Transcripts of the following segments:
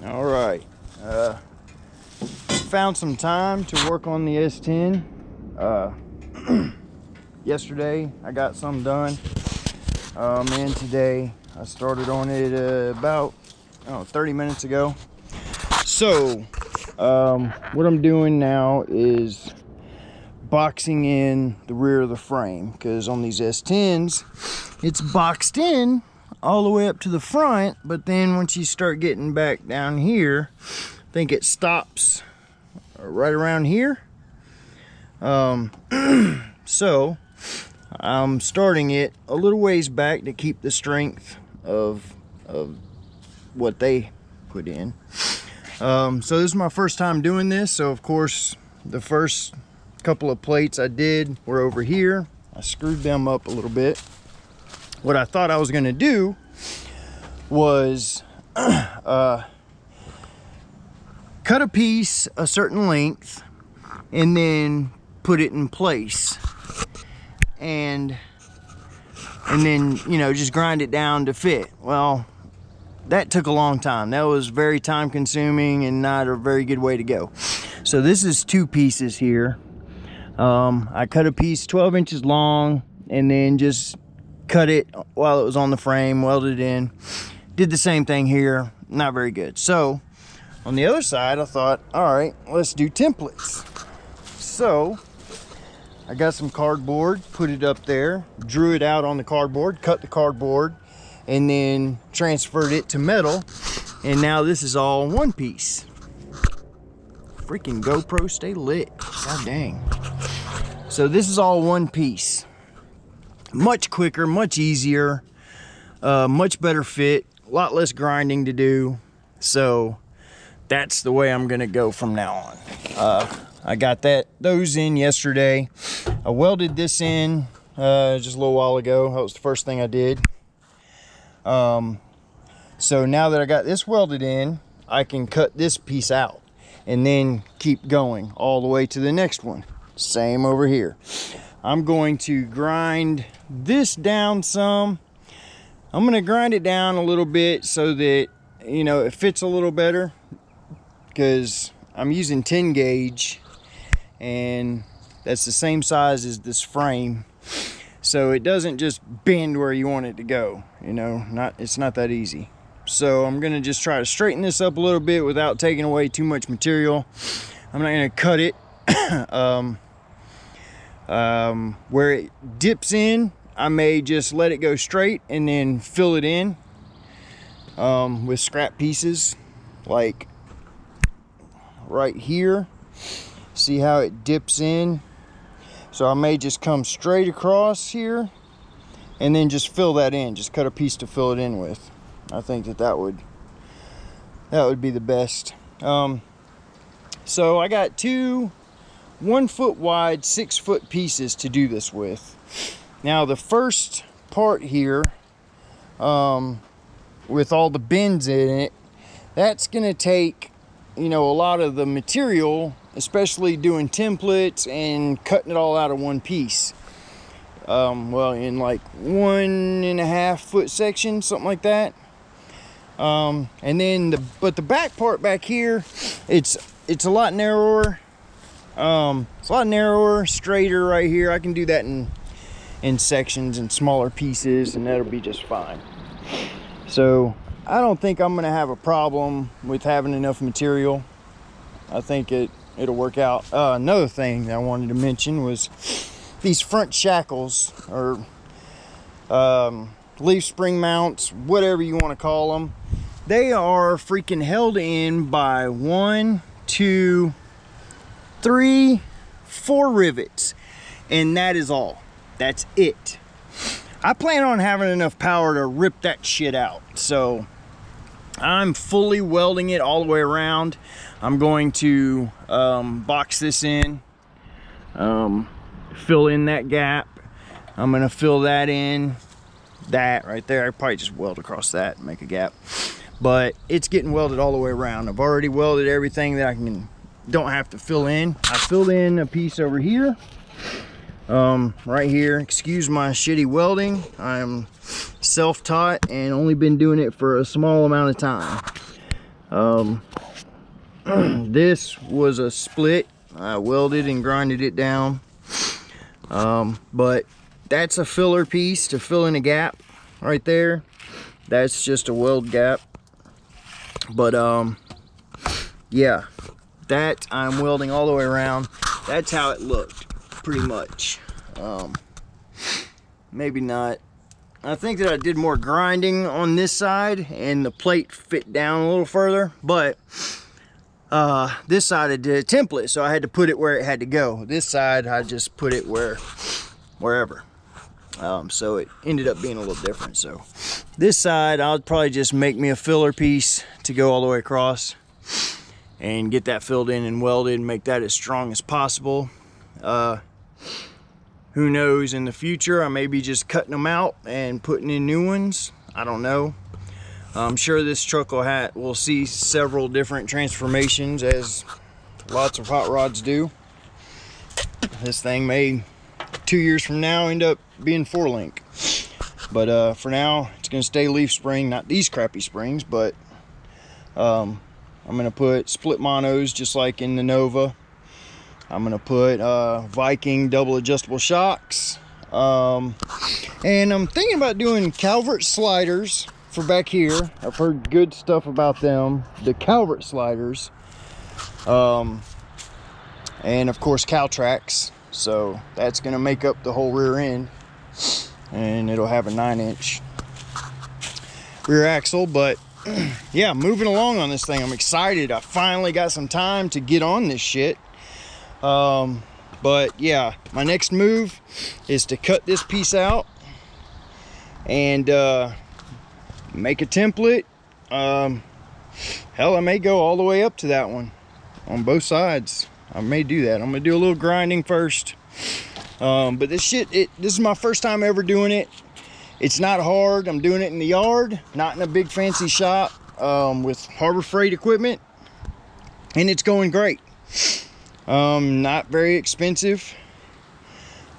All right, found some time to work on the S10. Yesterday I got some done, and today I started on it about 30 minutes ago. So what I'm doing now is boxing in the rear of the frame, because on these S10s it's boxed in all the way up to the front, but then once you start getting back down here, I think it stops right around here. So I'm starting it a little ways back to keep the strength of what they put in. So this is my first time doing this, so of course the first couple of plates I did were over here. I screwed them up a little bit. What I thought I was going to do was cut a piece a certain length and then put it in place, and then, you know, just grind it down to fit. Well, that took a long time. That was very time consuming and not a very good way to go. So this is two pieces here. I cut a piece 12 inches long and then just cut it while it was on the frame, welded it in. Did the same thing here. Not very good. So on the other side, I thought, all right, let's do templates. So I got some cardboard, put it up there, drew it out on the cardboard, cut the cardboard, and then transferred it to metal. And now this is all one piece. Freaking GoPro, stay lit. God dang. So this is all one piece. Much quicker, much easier, much better fit, a lot less grinding to do. So that's the way I'm gonna go from now on. I got those in yesterday. I welded this in just a little while ago. That was the first thing I did. So now that I got this welded in, I can cut this piece out and then keep going all the way to the next one. Same over here. I'm going to grind this down some. I'm going to grind it down a little bit so that, you know, it fits a little better, because I'm using 10 gauge and that's the same size as this frame, so it doesn't just bend where you want it to go, you know. It's not that easy. So I'm going to just try to straighten this up a little bit without taking away too much material. I'm not going to cut it. Where it dips in, I may just let it go straight and then fill it in with scrap pieces, like right here. See how it dips in? So I may just come straight across here and then just fill that in, just cut a piece to fill it in with. I think that would be the best. So I got two 1 foot wide, 6 foot pieces to do this with. Now the first part here, with all the bends in it, that's gonna take, you know, a lot of the material, especially doing templates and cutting it all out of one piece. Well, in like 1.5 foot section, something like that. And then the back part back here, it's a lot narrower. It's a lot narrower, straighter right here. I can do that in sections and smaller pieces, and that'll be just fine. So I don't think I'm gonna have a problem with having enough material. I think it'll work out. Another thing that I wanted to mention was these front shackles, or leaf spring mounts, whatever you want to call them. They are freaking held in by 1, 2, 3, 4 rivets, and that is all. That's it. I plan on having enough power to rip that shit out, so I'm fully welding it all the way around. I'm going to box this in, fill in that gap. I'm gonna fill that in, that right there. I probably just weld across that and make a gap, but it's getting welded all the way around. I've already welded everything that I don't have to fill in. I filled in a piece over here, right here. Excuse my shitty welding. I'm self-taught and only been doing it for a small amount of time. This was a split. I welded and grinded it down. But that's a filler piece to fill in a gap right there. That's just a weld gap. But yeah, that I'm welding all the way around. That's how it looked, pretty much. Maybe not. I think that I did more grinding on this side and the plate fit down a little further, but this side I did a template, so I had to put it where it had to go. This side I just put it wherever. So it ended up being a little different. So this side I'll probably just make me a filler piece to go all the way across and get that filled in and welded and make that as strong as possible. Who knows, in the future I may be just cutting them out and putting in new ones. I don't know. I'm sure this truck will see several different transformations, as lots of hot rods do. This thing may 2 years from now end up being 4-link, but for now it's going to stay leaf spring. Not these crappy springs, but I'm going to put split monos just like in the Nova. I'm going to put Viking double adjustable shocks, and I'm thinking about doing Calvert sliders for back here. I've heard good stuff about them, the Calvert sliders, and of course Caltrax. So that's going to make up the whole rear end, and it'll have a 9-inch rear axle. But yeah, moving along on this thing. I'm excited. I finally got some time to get on this shit. But yeah, my next move is to cut this piece out and make a template. Hell, I may go all the way up to that one on both sides. I may do that. I'm gonna do a little grinding first. But this shit, this is my first time ever doing it. It's not hard. I'm doing it in the yard, not in a big fancy shop with Harbor Freight equipment, and it's going great. Not very expensive.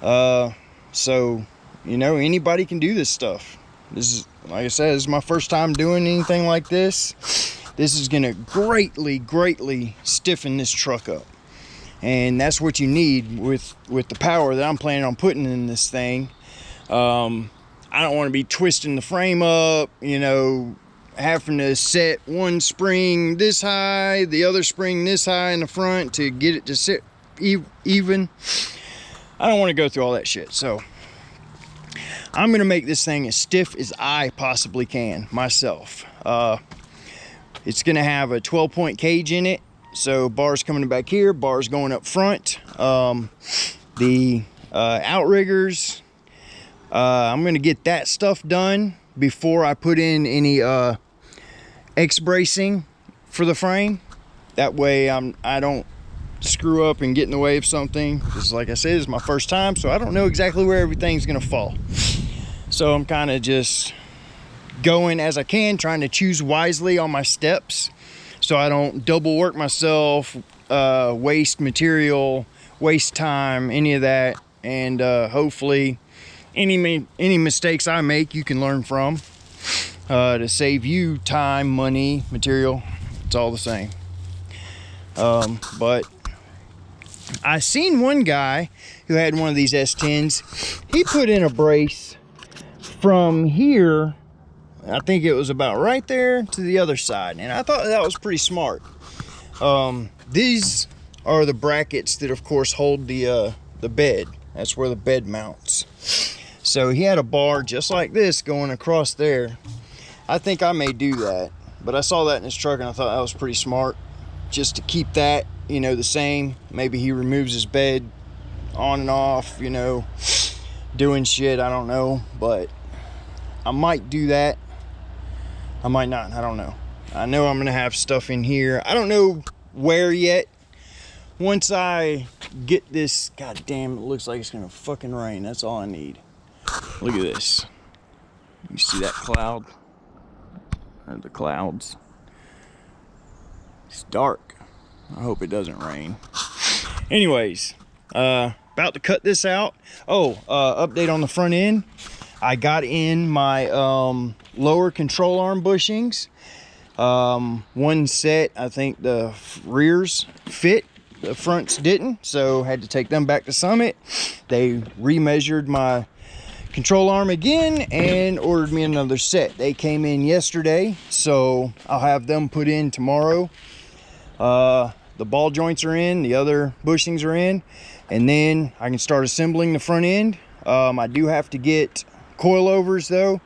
So, you know, anybody can do this stuff. This is, like I said, this is my first time doing anything like this. This is gonna greatly stiffen this truck up. And that's what you need with the power that I'm planning on putting in this thing. I don't want to be twisting the frame up, you know, having to set one spring this high, the other spring this high in the front to get it to sit even. I don't want to go through all that shit. So I'm going to make this thing as stiff as I possibly can myself. It's going to have a 12-point cage in it. So bars coming back here, bars going up front. The outriggers, I'm going to get that stuff done before I put in any X-bracing for the frame. That way I don't screw up and get in the way of something. Because like I said, this is my first time, so I don't know exactly where everything's going to fall. So I'm kind of just going as I can, trying to choose wisely on my steps, so I don't double work myself, waste material, waste time, any of that. And hopefully any mistakes I make you can learn from, to save you time, money, material. It's all the same. But I seen one guy who had one of these S10s. He put in a brace from here, I think it was about right there, to the other side, and I thought that was pretty smart. These are the brackets that of course hold the bed. That's where the bed mounts. So he had a bar just like this going across there. I think I may do that, but I saw that in his truck and I thought that was pretty smart, just to keep that, you know, the same. Maybe he removes his bed on and off, you know, doing shit, I don't know, but I might do that. I might not, I don't know. I know I'm gonna have stuff in here. I don't know where yet. Once I get this, god damn, it looks like it's gonna fucking rain. That's all I need. Look at this. You see that cloud? The clouds. It's dark. I hope it doesn't rain. Anyways, about to cut this out. Update on the front end. I got in my lower control arm bushings. One set, I think the rears fit, the fronts didn't, so had to take them back to Summit. They remeasured my control arm again and ordered me another set. They came in yesterday, so I'll have them put in tomorrow. The ball joints are in, the other bushings are in, and then I can start assembling the front end. I do have to get coilovers though.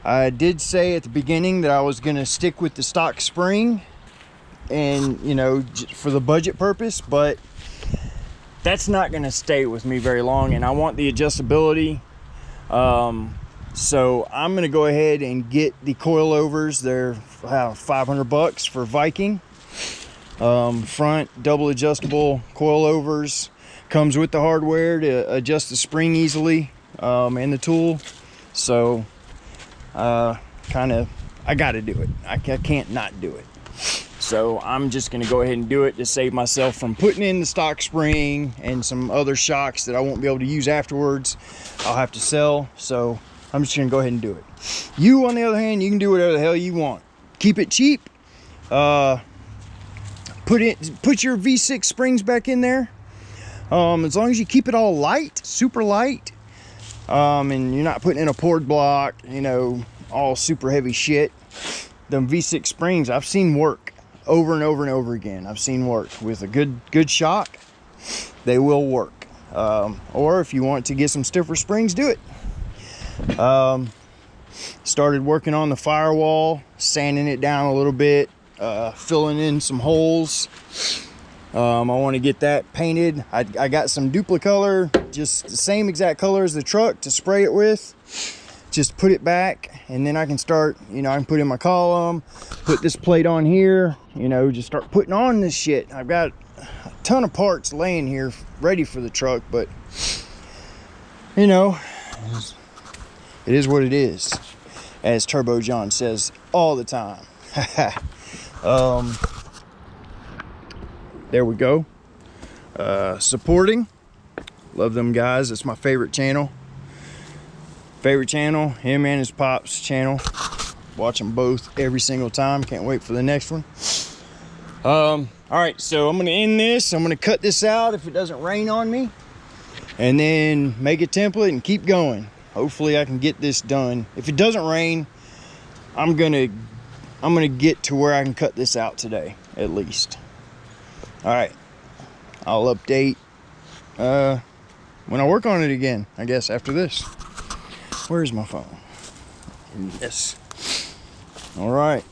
I did say at the beginning that I was going to stick with the stock spring and, you know, for the budget purpose, but that's not going to stay with me very long, and I want the adjustability. So I'm going to go ahead and get the coilovers. They're $500 for Viking. Front double adjustable coilovers. Comes with the hardware to adjust the spring easily, and the tool. So I gotta do it. I can't not do it. So I'm just gonna go ahead and do it to save myself from putting in the stock spring and some other shocks that I won't be able to use afterwards. I'll have to sell. So I'm just gonna go ahead and do it. You, on the other hand, you can do whatever the hell you want. Keep it cheap. Put your V6 springs back in there. As long as you keep it all light, super light, and you're not putting in a poured block, you know, all super heavy shit. Them V6 springs, I've seen work over and over and over again. I've seen work with a good shock. They will work. Or if you want to get some stiffer springs, do it. Started working on the Firewall, sanding it down a little bit, filling in some holes. I want to get that painted. I got some duplicolor, just the same exact color as the truck to spray it with. Just put it back, and then I can start, you know, I can put in my column, put this plate on here, you know, just start putting on this shit. I've got a ton of parts laying here ready for the truck, but, you know, it is what it is, as Turbo John says all the time. There we go. Supporting. Love them guys. It's my favorite channel. Him and his pops channel. Watch them both every single time. Can't wait for the next one. All right, so I'm gonna end this. I'm gonna cut this out if it doesn't rain on me, and then make a template and keep going. Hopefully I can get this done. If it doesn't rain, I'm gonna get to where I can cut this out today, at least. All right, I'll update when I work on it again, I guess, after this. Where's my phone? Yes. All right.